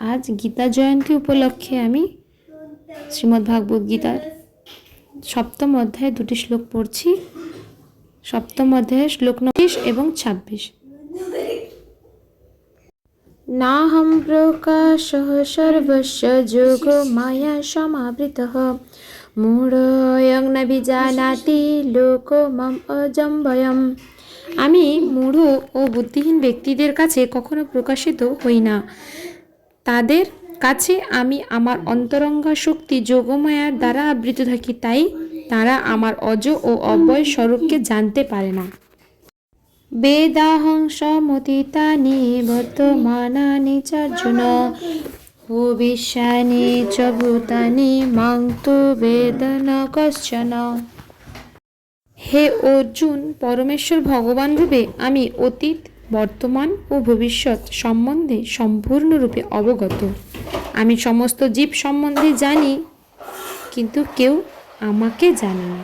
আজ গীতা জয়ন্তী উপলক্ষে আমি শ্রীমদ্ভাগবত গীতার সপ্তম অধ্যায়ে দুটি শ্লোক পড়ছি। সপ্তম অধ্যায়ের শ্লোক 29 এবং 26। নাহম প্রকাশঃ সর্বস্য যোগো মায়া সমাবৃতঃ মূঢ়য়ং ন বিজানাতি লোকো মাম অজম্ভয়ম। আমি মূঢ় ও বুদ্ধিহীন ব্যক্তিদের কাছে কখনো প্রকাশিত হই না। তাদের কাছে আমি আমার অন্তরঙ্গা শক্তি যোগমায়ার দ্বারা আবৃত থাকি, তাই তারা আমার অজ ও অব্যয় স্বরূপকে জানতে পারে না। বেদাহং সমতীতানি বর্তমানানি চার্জুন ভবিষ্যানি চ ভূতানি মাং তু বেদ ন কশ্চন। হে অর্জুন, পরমেশ্বর ভগবান রূপে আমি অতীত, বর্তমান ও ভবিষ্যৎ সম্বন্ধে সম্পূর্ণরূপে অবগত। আমি সমস্ত জীব সম্বন্ধে জানি, কিন্তু কেউ আমাকে জানে না।